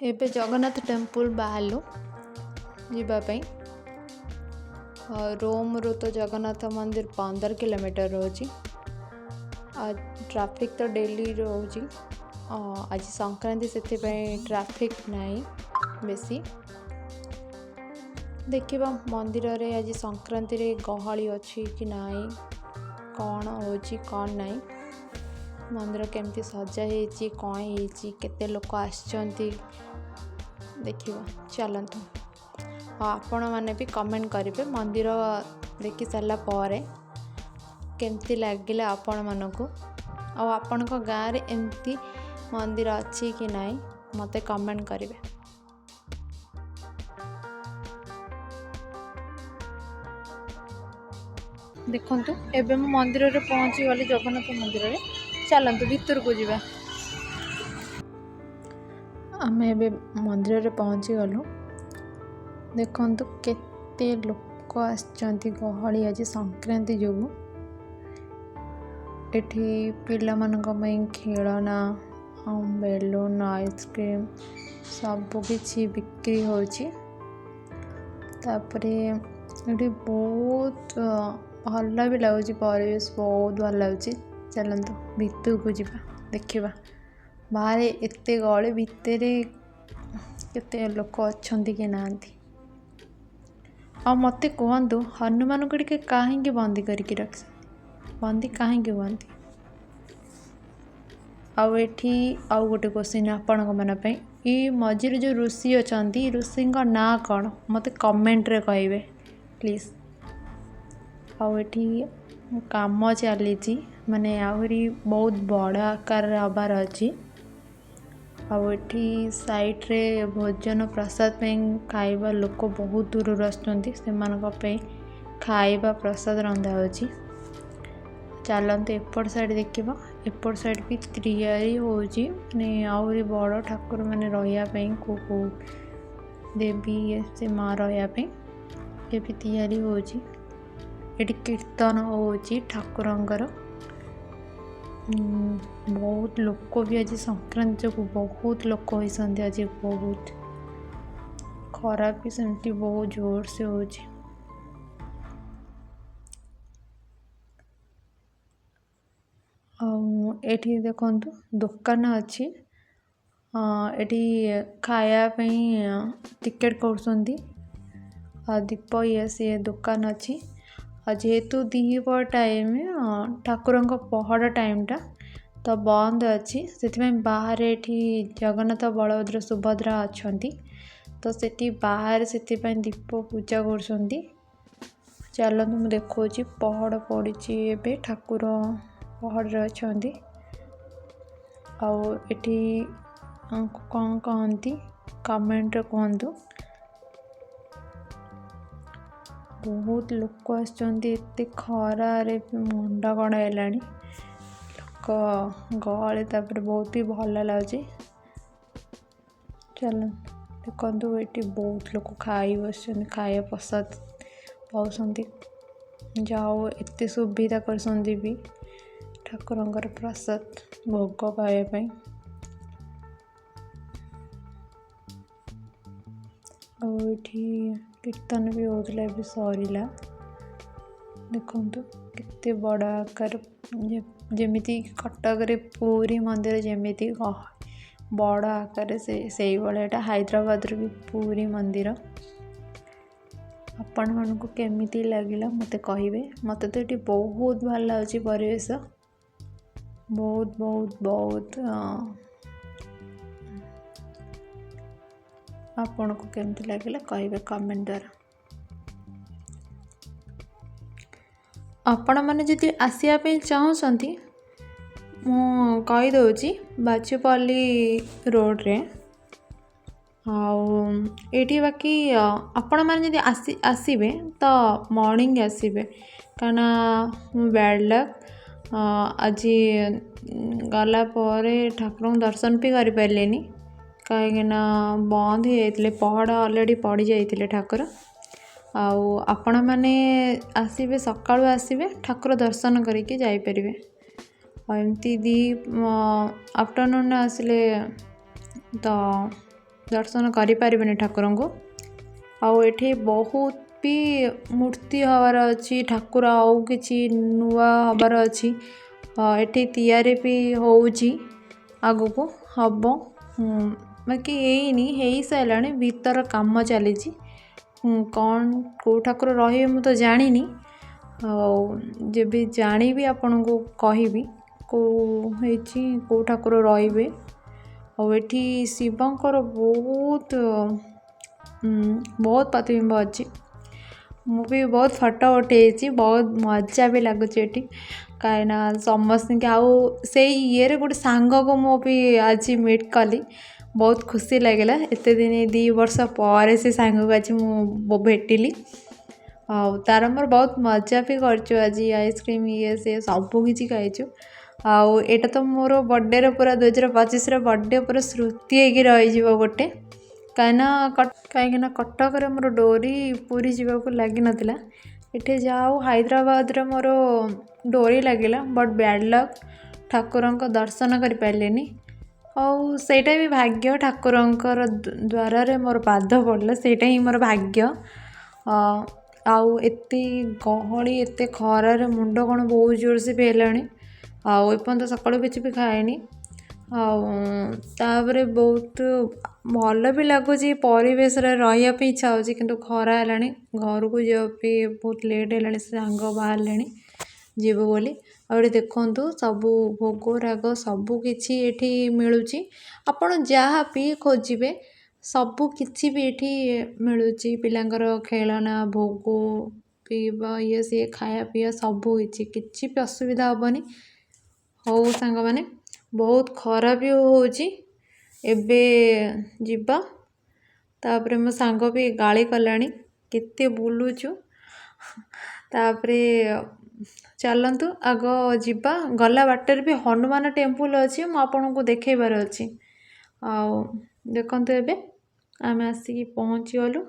ଏବେ ଜଗନ୍ନାଥ ଟେମ୍ପୁଲ ବାହାରିଲୁ ଯିବାପାଇଁ। ରୋମରୁ ତ ଜଗନ୍ନାଥ ମନ୍ଦିର 15 କିଲୋମିଟର ରହୁଛି। ଟ୍ରାଫିକ୍ ତ ଡେଲି ରହୁଛି। ଆଜି ସଂକ୍ରାନ୍ତି ସେଥିପାଇଁ ଟ୍ରାଫିକ୍ ନାହିଁ ବେଶୀ। ଦେଖିବା ମନ୍ଦିରରେ ଆଜି ସଂକ୍ରାନ୍ତିରେ ଗହଳି ଅଛି କି ନାହିଁ, କ'ଣ ହେଉଛି କ'ଣ ନାହିଁ, ମନ୍ଦିର କେମିତି ସଜା ହେଇଛି, କ'ଣ ହେଇଛି, କେତେ ଲୋକ ଆସିଛନ୍ତି ଦେଖିବା। ଚାଲନ୍ତୁ। ଆପଣମାନେ ବି କମେଣ୍ଟ କରିବେ ମନ୍ଦିର ଦେଖି ସାରିଲା ପରେ କେମିତି ଲାଗିଲା ଆପଣମାନଙ୍କୁ। ଆଉ ଆପଣଙ୍କ ଗାଁରେ ଏମିତି ମନ୍ଦିର ଅଛି କି ନାହିଁ ମୋତେ କମେଣ୍ଟ କରିବେ। ଦେଖନ୍ତୁ ଏବେ ମୁଁ ମନ୍ଦିରରେ ପହଞ୍ଚିଗଲି, ଜଗନ୍ନାଥ ମନ୍ଦିରରେ। ଚାଲନ୍ତୁ ଭିତରକୁ ଯିବା। ଆମେ ଏବେ ମନ୍ଦିରରେ ପହଞ୍ଚିଗଲୁ। ଦେଖନ୍ତୁ କେତେ ଲୋକ ଆସିଛନ୍ତି, ଗହଳି ଆଜି ସଂକ୍ରାନ୍ତି ଯୋଗୁଁ। ଏଠି ପିଲାମାନଙ୍କ ପାଇଁ ଖେଳନା, ବେଲୁନ୍, ଆଇସ୍କ୍ରିମ୍ ସବୁକିଛି ବିକ୍ରି ହେଉଛି। ତାପରେ ଏଠି ବହୁତ ଭଲ ବି ଲାଗୁଛି, ପରିବେଶ ବହୁତ ଭଲ ଲାଗୁଛି। ଚାଲନ୍ତୁ ଭିତରକୁ ଯିବା, ଦେଖିବା ବାହାରେ ଏତେ ଗହଳି ଭିତରେ କେତେ ଲୋକ ଅଛନ୍ତି କି ନାହାନ୍ତି। ଆଉ ମୋତେ କୁହନ୍ତୁ, ହନୁମାନଙ୍କୁ ଟିକେ କାହିଁକି ବନ୍ଦୀ କରିକି ରଖିଛନ୍ତି? ବନ୍ଦୀ କାହିଁକି ହୁଅନ୍ତି? ଆଉ ଏଠି ଆଉ ଗୋଟେ କ୍ୱେଶ୍ଚିନ୍ ଆପଣଙ୍କ ମାନଙ୍କ ପାଇଁ, ଏଇ ମଝିରେ ଯେଉଁ ଋଷି ଅଛନ୍ତି, ଋଷିଙ୍କ ନାଁ କ'ଣ ମୋତେ କମେଣ୍ଟରେ କହିବେ ପ୍ଲିଜ୍। ଆଉ ଏଠି କାମ ଚାଲିଛି, ମାନେ ଆହୁରି ବହୁତ ବଡ଼ ଆକାରରେ ହେବାର ଅଛି। ଆଉ ଏଠି ସାଇଡ଼ରେ ଭୋଜନ ପ୍ରସାଦ ପାଇଁ ଖାଇବା ଲୋକ ବହୁତ ଦୂରରୁ ଆସୁଛନ୍ତି, ସେମାନଙ୍କ ପାଇଁ ଖାଇବା ପ୍ରସାଦ ରନ୍ଧା ହେଉଛି। ଚାଲନ୍ତୁ ଏପଟ ସାଇଡ଼୍ ଦେଖିବା। ଏପଟ ସାଇଡ଼୍ ବି ତିଆରି ହେଉଛି, ମାନେ ଆହୁରି ବଡ଼ ଠାକୁର ମାନେ ରହିବା ପାଇଁ, କେଉଁ ଦେବୀ ସେ ମା ରହିବା ପାଇଁ ଏ ବି ତିଆରି ହେଉଛି। ଏଠି କୀର୍ତ୍ତନ ହେଉଛି ଠାକୁରଙ୍କର। ବହୁତ ଲୋକ ବି ଆଜି ସଂକ୍ରାନ୍ତି ଯୋଗୁଁ ବହୁତ ଲୋକ ହୋଇଛନ୍ତି। ଆଜି ବହୁତ ଖରା ବି ସେମିତି ବହୁତ ଜୋରସେ ହେଉଛି। ଆଉ ଏଠି ଦେଖନ୍ତୁ ଦୋକାନ ଅଛି। ଏଠି ଖାଇବା ପାଇଁ ଟିକେଟ୍ କରୁଛନ୍ତି। ଦୀପ ଇଏ ସିଏ ଦୋକାନ ଅଛି। ଆଉ ଯେହେତୁ ଦ୍ୱିପହର ଟାଇମ୍, ଠାକୁରଙ୍କ ପହଡ଼ ଟାଇମ୍ଟା ତ ବନ୍ଦ ଅଛି, ସେଥିପାଇଁ ବାହାରେ ଏଠି ଜଗନ୍ନାଥ, ବଳଭଦ୍ର, ସୁଭଦ୍ରା ଅଛନ୍ତି, ତ ସେଠି ବାହାରେ ସେଥିପାଇଁ ଦୀପ ପୂଜା କରୁଛନ୍ତି। ଚାଲନ୍ତୁ ମୁଁ ଦେଖାଉଛି। ପହଡ଼ ପଡ଼ିଛି ଏବେ, ଠାକୁର ପହଡ଼ରେ ଅଛନ୍ତି। ଆଉ ଏଠି କ'ଣ କହନ୍ତି କମେଣ୍ଟରେ କୁହନ୍ତୁ। ବହୁତ ଲୋକ ଆସିଛନ୍ତି, ଏତେ ଖରାରେ ମୁଣ୍ଡ କ'ଣ ହେଲାଣି। ଲୋକ ଗହଳି, ତାପରେ ବହୁତ ବି ଭଲ ଲାଗୁଛି। ଚାଲ ଦେଖନ୍ତୁ, ଏଠି ବହୁତ ଲୋକ ଖାଇ ବସିଛନ୍ତି, ଖାଇବା ପ୍ରସାଦ ପାଉଛନ୍ତି। ଯାଉ ଏତେ ସୁବିଧା କରିଛନ୍ତି ବି ଠାକୁରଙ୍କର ପ୍ରସାଦ ଭୋଗ ପାଇବା ପାଇଁ। ଆଉ ଏଠି କୀର୍ତ୍ତନ ବି ହେଉଥିଲା, ଏବେ ସରିଲା। ଦେଖନ୍ତୁ କେତେ ବଡ଼ ଆକାର, ଯେମିତି କଟକରେ ପୁରୀ ମନ୍ଦିର ଯେମିତି ବଡ଼ ଆକାରରେ ସେଇଭଳିଆ ଏଇଟା ହାଇଦ୍ରାବାଦର ବି ପୁରୀ ମନ୍ଦିର। ଆପଣମାନଙ୍କୁ କେମିତି ଲାଗିଲା ମୋତେ କହିବେ। ମୋତେ ତ ଏଠି ବହୁତ ଭଲ ଲାଗୁଛି ପରିବେଶ, ବହୁତ ବହୁତ ବହୁତ। ଆପଣଙ୍କୁ କେମିତି ଲାଗିଲା କହିବେ କମେଣ୍ଟ ଦ୍ୱାରା। ଆପଣମାନେ ଯଦି ଆସିବା ପାଇଁ ଚାହୁଁଛନ୍ତି, ମୁଁ କହିଦେଉଛି, ବାଚୁପଲ୍ଲୀ ରୋଡ଼ରେ। ଆଉ ଏଇଠି ବାକି ଆପଣମାନେ ଯଦି ଆସିବେ ତ ମର୍ଣ୍ଣିଂ ଆସିବେ, କାହିଁକିନା ମୁଁ ବ୍ୟାଡ଼ ଲକ୍, ଆଜି ଗଲା ପରେ ଠାକୁରଙ୍କୁ ଦର୍ଶନ ବି କରିପାରିଲେନି, କାହିଁକିନା ବନ୍ଦ ହେଇଯାଇଥିଲେ, ପହଡ଼ ଅଲରେଡ଼ି ପଡ଼ିଯାଇଥିଲେ ଠାକୁର। ଆଉ ଆପଣମାନେ ଆସିବେ, ସକାଳୁ ଆସିବେ, ଠାକୁର ଦର୍ଶନ କରିକି ଯାଇପାରିବେ। ଆଉ ଏମିତି ଆଫ୍ଟରନୁନ୍ ଆସିଲେ ତ दर्शन करें ठाकुर को। आउ एठी बहुत भी मूर्ति हबार अच्छी ठाकुर आउ कि नुआ हबार अच्छी एठी तैयारी भी होउची आगु को हम बाकी यही सारा भीतर काम चली कौन कौ ठाकुर रही मु तो जानी जब जानी भी आपण को कहबी कौ ठाकुर रे आठी शिवंकर बहुत बहुत प्रतिबिंब अच्छी मु भी बहुत फोटो उठे बहुत मजा भी लगुच कहीं समस्त आउ से ये गोटे सांग को मुझे आज मीट कली बहुत खुशी लगे एत दिन 2 वर्ष पर से सांग को आज मु भेटिली तार मोर बहुत मजा भी कर आज आइसक्रीम ये से सबकि खाइचु आउ एटा तो मोर बर्थडे पूरा 2025 बर्थडे पूरा स्मृति होगी रही गोटे कहीं कटक मोर डोरी पूरी जावाक लगी नाला इटे जाओ हैदराबाद रे मोर डोरी लगे बट बैड लक ठाकुर दर्शन कर पारे आईटा भी भाग्य ठाकुर द्वारा मोर पाद पड़ला सेटा ही मोर भाग्य आउ एते गहली एते खरार मुंड कौन बहुत जोर से पेलानी आपर्त सका किसी भी खाएनी तापर बहुत भल भी लगुच परिवेश रही इच्छा होची किंतु खरा है घर को जावाई बहुत लेट है सांग बाहर जीव बोली आउटे देखु सबू भोग राग सबू किछि एठी मिलूची आपण जहाँ भी खोजे सबू किछि भी एठी मिलूची पिलांकर खेलना भोग पीवा ये सी खाया पीवा सबू किछि भी असुविधा हेनी हो सांग माने बहुत खरा भी होची एबे जीवा तापरे मो सांग भी गाली कलानी केते बुलुचु तापरे चलतु आग जीवा गला बाटर भी हनुमान टेम्पल अच्छी मु आपन को देखेबार अच्छी देखते एबे आम आसिक पहुँची गलु।